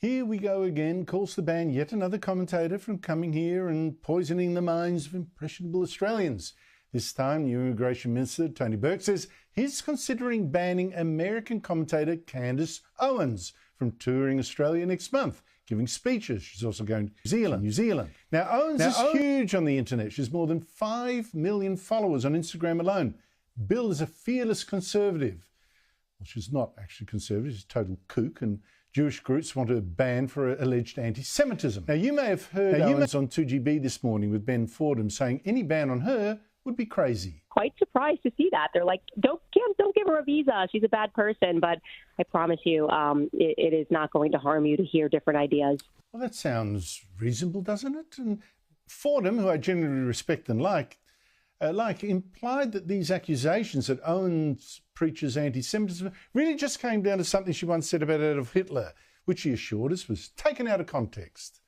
Here we go again, calls to ban yet another commentator from coming here and poisoning the minds of impressionable Australians. This time, new Immigration Minister Tony Burke says he's considering banning American commentator Candace Owens from touring Australia next month, giving speeches. She's also going to New Zealand. Now, Owens is huge on the internet. She's more than 5 million followers on Instagram alone, billed as a fearless conservative. Well, she's not actually conservative, she's total kook, and Jewish groups want her banned for alleged anti-Semitism. Now, you may have heard Owens on 2GB this morning with Ben Fordham saying any ban on her would be crazy. Quite surprised to see that. They're like, don't give her a visa. She's a bad person. But I promise you, it is not going to harm you to hear different ideas. Well, that sounds reasonable, doesn't it? And Fordham, who I generally respect and like, implied that these accusations that Owens preaches anti-Semitism really just came down to something she once said about Adolf Hitler, which she assured us was taken out of context.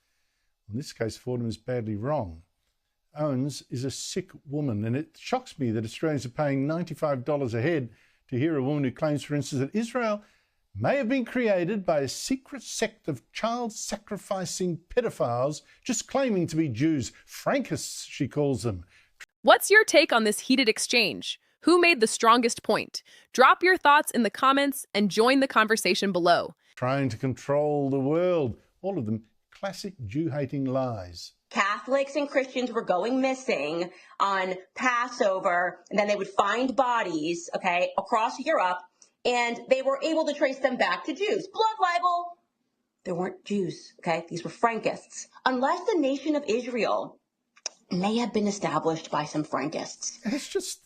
In this case, Fordham is badly wrong. Owens is a sick woman, and it shocks me that Australians are paying $95 a head to hear a woman who claims, for instance, that Israel may have been created by a secret sect of child-sacrificing pedophiles just claiming to be Jews. Frankists, she calls them. What's your take on this heated exchange? Who made the strongest point? Drop your thoughts in the comments and join the conversation below. Trying to control the world. All of them classic Jew-hating lies. Catholics and Christians were going missing on Passover, and then they would find bodies, across Europe, and they were able to trace them back to Jews. Blood libel. There weren't Jews, These were Frankists. Unless the nation of Israel may have been established by some Frankists. It's just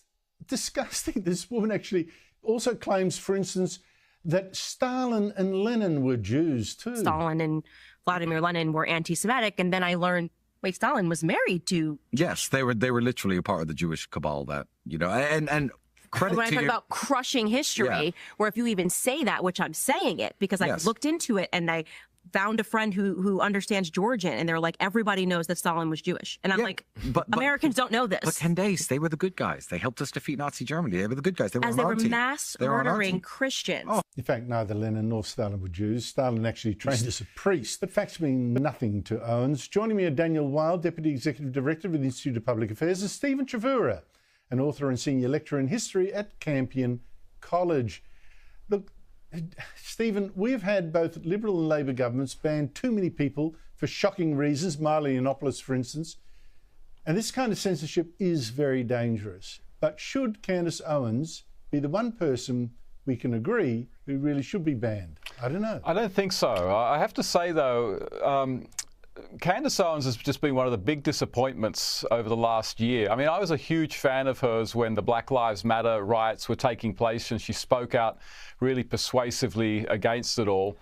disgusting. This woman actually also claims, for instance, that Stalin and Lenin were Jews too. Stalin and Vladimir Lenin were anti-Semitic, and then I learned, wait, Stalin was married to... Yes, they were literally a part of the Jewish cabal that, and credit when I to talk you. about crushing history, where if you even say that, which I'm saying it, because I looked into it and I found a friend who understands Georgian, and they're like, everybody knows that Stalin was Jewish. And I'm like, but Americans don't know this. But Candace, they were the good guys. They helped us defeat Nazi Germany. They were the good guys. They were As they were mass murdering Christians. Oh. In fact, neither Lenin nor Stalin were Jews. Stalin actually trained as a priest. But facts mean nothing to Owens. Joining me are Daniel Wild, Deputy Executive Director of the Institute of Public Affairs, and Stephen Chavura, an author and senior lecturer in history at Campion College. Look, Stephen, we've had both Liberal and Labor governments ban too many people for shocking reasons, Milo Yiannopoulos, for instance, and this kind of censorship is very dangerous. But should Candace Owens be the one person we can agree who really should be banned? I don't know. I don't think so. I have to say, though, Candace Owens has just been one of the big disappointments over the last year. I mean, I was a huge fan of hers when the Black Lives Matter riots were taking place, and she spoke out really persuasively against it all.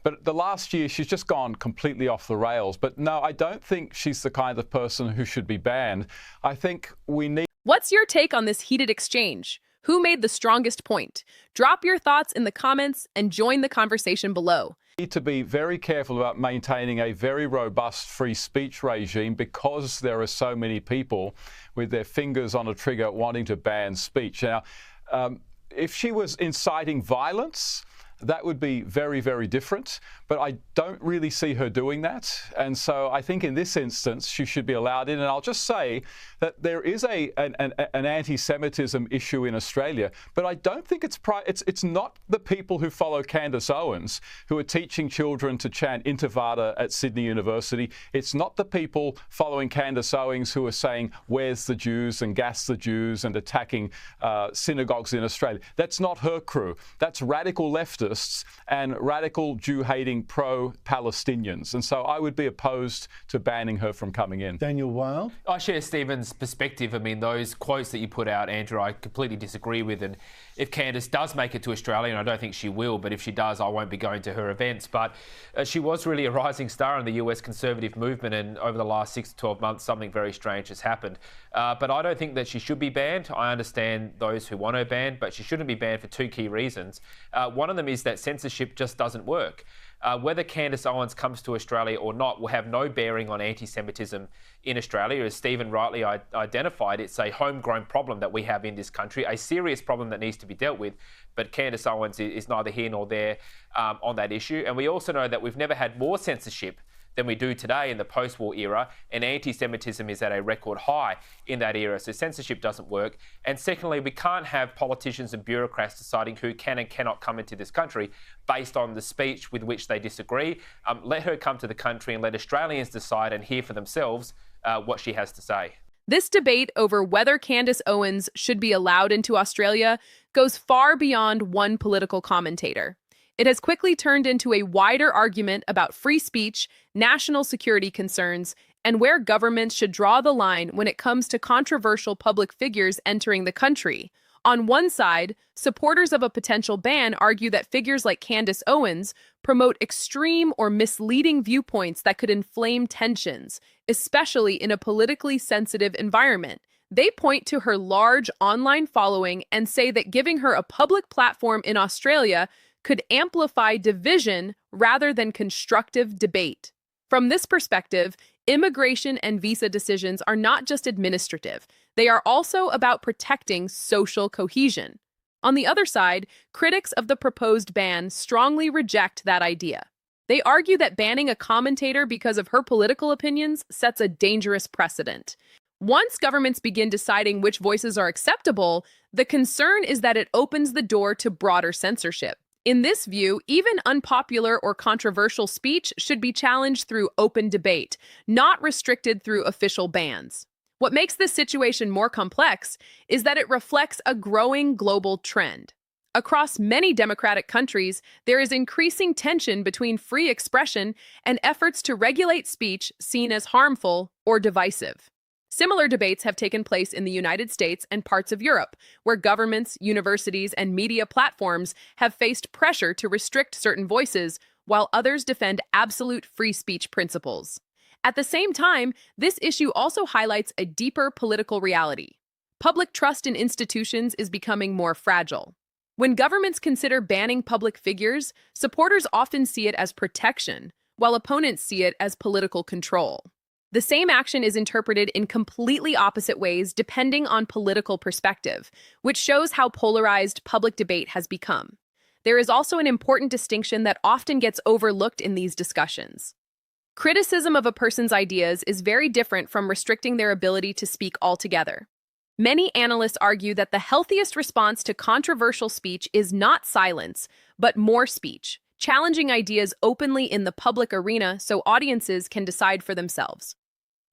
But the last year, she's just gone completely off the rails. But no, I don't think she's the kind of person who should be banned. I think we need... What's your take on this heated exchange? Who made the strongest point? Drop your thoughts in the comments and join the conversation below. Need to be very careful about maintaining a very robust free speech regime because there are so many people with their fingers on a trigger wanting to ban speech. Now, if she was inciting violence, that would be very, very different. But I don't really see her doing that. And so I think in this instance, she should be allowed in. And I'll just say that there is an anti-Semitism issue in Australia, but I don't think it's not the people who follow Candace Owens who are teaching children to chant Intifada at Sydney University. It's not the people following Candace Owens who are saying, where's the Jews, and gas the Jews, and attacking synagogues in Australia. That's not her crew. That's radical leftists and radical Jew-hating pro-Palestinians. And so I would be opposed to banning her from coming in. Daniel Wild? I share Stephen's perspective. I mean, those quotes that you put out, Andrew, I completely disagree with. And if Candace does make it to Australia, and I don't think she will, but if she does, I won't be going to her events. But she was really a rising star in the US conservative movement, and over the last 6 to 12 months, something very strange has happened. But I don't think that she should be banned. I understand those who want her banned, but she shouldn't be banned for two key reasons. One of them is that censorship just doesn't work. Whether Candace Owens comes to Australia or not will have no bearing on anti-Semitism in Australia. As Stephen rightly identified, it's a homegrown problem that we have in this country, a serious problem that needs to be dealt with. But Candace Owens is neither here nor there on that issue. And we also know that we've never had more censorship than we do today in the post-war era, and anti-Semitism is at a record high in that era, so censorship doesn't work. And secondly, we can't have politicians and bureaucrats deciding who can and cannot come into this country based on the speech with which they disagree. Let her come to the country and let Australians decide and hear for themselves what she has to say. This debate over whether Candace Owens should be allowed into Australia goes far beyond one political commentator. It has quickly turned into a wider argument about free speech, national security concerns, and where governments should draw the line when it comes to controversial public figures entering the country. On one side, supporters of a potential ban argue that figures like Candace Owens promote extreme or misleading viewpoints that could inflame tensions, especially in a politically sensitive environment. They point to her large online following and say that giving her a public platform in Australia could amplify division rather than constructive debate. From this perspective, immigration and visa decisions are not just administrative. They are also about protecting social cohesion. On the other side, critics of the proposed ban strongly reject that idea. They argue that banning a commentator because of her political opinions sets a dangerous precedent. Once governments begin deciding which voices are acceptable, the concern is that it opens the door to broader censorship. In this view, even unpopular or controversial speech should be challenged through open debate, not restricted through official bans. What makes this situation more complex is that it reflects a growing global trend. Across many democratic countries, there is increasing tension between free expression and efforts to regulate speech seen as harmful or divisive. Similar debates have taken place in the United States and parts of Europe, where governments, universities, and media platforms have faced pressure to restrict certain voices, while others defend absolute free speech principles. At the same time, this issue also highlights a deeper political reality. Public trust in institutions is becoming more fragile. When governments consider banning public figures, supporters often see it as protection, while opponents see it as political control. The same action is interpreted in completely opposite ways depending on political perspective, which shows how polarized public debate has become. There is also an important distinction that often gets overlooked in these discussions. Criticism of a person's ideas is very different from restricting their ability to speak altogether. Many analysts argue that the healthiest response to controversial speech is not silence, but more speech, challenging ideas openly in the public arena so audiences can decide for themselves.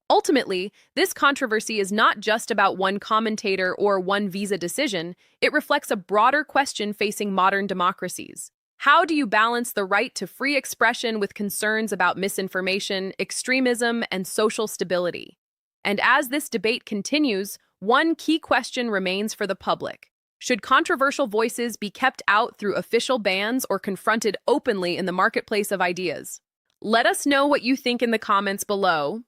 Ultimately, this controversy is not just about one commentator or one visa decision. It reflects a broader question facing modern democracies. How do you balance the right to free expression with concerns about misinformation, extremism, and social stability? And as this debate continues, one key question remains for the public. Should controversial voices be kept out through official bans or confronted openly in the marketplace of ideas? Let us know what you think in the comments below.